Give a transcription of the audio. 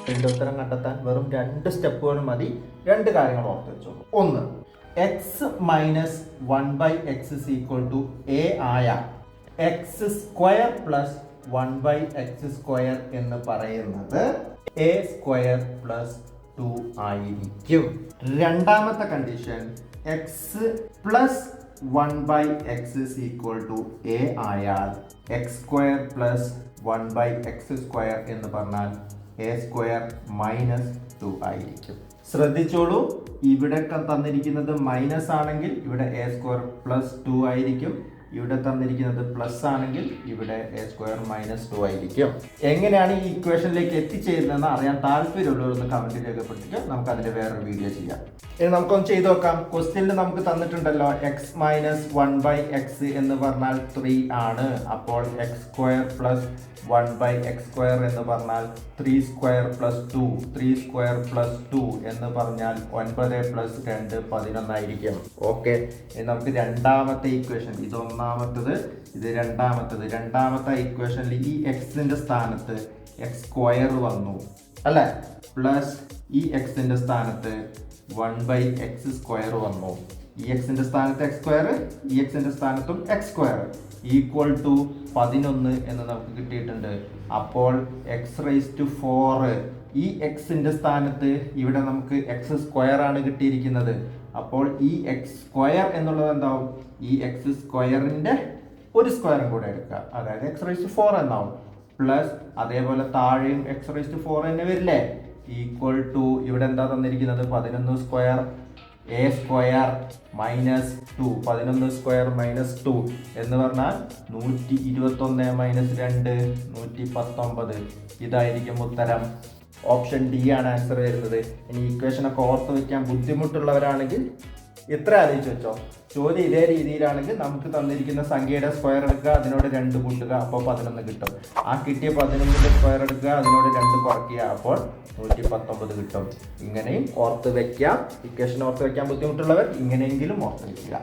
ഇതിൻ്റെ ഉത്തരം കണ്ടെത്താൻ വെറും 2 സ്റ്റെപ്പുകൾ മതി. 2 കാര്യങ്ങൾ ഓർത്ത് വെച്ചോളൂ. ഒന്ന്, X minus 1/x is equal to A ആയ X square plus 1/x square എന്ന് പറയുന്നത് എ സ്ക്വയർ പ്ലസ് 2 ആയിരിക്കും. രണ്ടാമത്തെ condition, X plus 1/x is equal to A ആയാൽ X square plus 1/x square എന്ന് പറഞ്ഞാൽ എ സ്ക്വയർ മൈനസ് 2 ആയിരിക്കും. ശ്രദ്ധിച്ചോളൂ, ഇവിടെ തന്നിരിക്കുന്നത് മൈനസ് ആണെങ്കിൽ ഇവിടെ എ സ്ക്വയർ പ്ലസ് 2 ആയിരിക്കും. ഇവിടെ തന്നിരിക്കുന്നത് പ്ലസ് ആണെങ്കിൽ ഇവിടെ എ സ്ക്വയർ മൈനസ് 2 ആയിരിക്കും. എങ്ങനെയാണ് ഈ ഇക്വേഷനിലേക്ക് എത്തിച്ചേരുന്നതെന്ന് അറിയാൻ താല്പര്യമുള്ളവരൊന്ന് കമന്റിൽ രേഖപ്പെടുത്തിക്കുക. നമുക്ക് അതിന്റെ വേറൊരു വീഡിയോ ചെയ്യാം. ഇനി നമുക്കൊന്ന് ചെയ്ത് നോക്കാം. ക്വസ്റ്റ്യനിൽ നമുക്ക് തന്നിട്ടുണ്ടല്ലോ എക്സ് മൈനസ് 1/x എന്ന് പറഞ്ഞാൽ 3 ആണ്. അപ്പോൾ X square plus 1/x square എന്ന് പറഞ്ഞാൽ 3 സ്ക്വയർ പ്ലസ് 2, 3 സ്ക്വയർ പ്ലസ് 2 എന്ന് പറഞ്ഞാൽ 9 പ്ലസ് 2 11 ആയിരിക്കും. ഓക്കെ, ഇനി നമുക്ക് രണ്ടാമത്തെ ഇക്വേഷൻ, ഇത് ഒന്നാമത്തത്, ഇത് രണ്ടാമത്തെ ഇക്വേഷനിൽ ഈ എക്സിന്റെ സ്ഥാനത്ത് എക്സ് സ്ക്വയർ വന്നു അല്ലേ, പ്ലസ് ഈ എക്സിന്റെ സ്ഥാനത്ത് 1/x സ്ക്വയർ വന്നു. ഈ എക്സിന്റെ സ്ഥാനത്ത് എക്സ് സ്ക്വയർ, ഈ എക്സിന്റെ സ്ഥാനത്തും എക്സ് സ്ക്വയർ ഈക്വൽ ടു 11 എന്ന് നമുക്ക് കിട്ടിയിട്ടുണ്ട്. അപ്പോൾ എക്സ് റൈസ് ടു 4, ഈ എക്സിന്റെ സ്ഥാനത്ത് ഇവിടെ നമുക്ക് എക്സ് സ്ക്വയർ ആണ് കിട്ടിയിരിക്കുന്നത്. അപ്പോൾ ഈ എക്സ് സ്ക്വയർ എന്നുള്ളത് എന്താവും, ഈ എക്സ് സ്ക്വയറിന്റെ ഒരു സ്ക്വയറും കൂടെ എടുക്കുക, അതായത് എക്സ് റൈസ് ടു 4 എന്നാവും. പ്ലസ് അതേപോലെ താഴെയും എക്സ് റൈസ് ടു 4 തന്നെ വരില്ലേ, ഈക്വൽ ടു ഇവിടെ എന്താ തന്നിരിക്കുന്നത് 11 square A square minus 2, 11 square minus 2 എന്ന് പറഞ്ഞാൽ 121 മൈനസ് 2 119. ഇതായിരിക്കും ഉത്തരം. ഓപ്ഷൻ ഡി ആണ് ആൻസർ വരുന്നത്. ഇനി ഇക്വേഷനൊക്കെ ഓർത്ത് വയ്ക്കാൻ ബുദ്ധിമുട്ടുള്ളവരാണെങ്കിൽ ഇത്ര ആലോചിച്ച് വെച്ചോ. ചോദ്യം ഇതേ രീതിയിലാണെങ്കിൽ നമുക്ക് തന്നിരിക്കുന്ന സംഖ്യയുടെ സ്ക്വയർ എടുക്കുക, അതിനോട് 2 കൂട്ടുക, അപ്പോൾ 11 കിട്ടും. ആ കിട്ടിയ 11ന്റെ സ്ക്വയർ എടുക്കുക, അതിനോട് 2 കുറയ്ക്കുക, അപ്പോൾ 119 കിട്ടും. ഇങ്ങനെയും ഓർത്ത് വെക്കാം. ഇക്വേഷൻ ഓർത്ത് വെക്കാൻ ബുദ്ധിമുട്ടുള്ളവർ ഇങ്ങനെയെങ്കിലും ഓർത്ത് വയ്ക്കുക.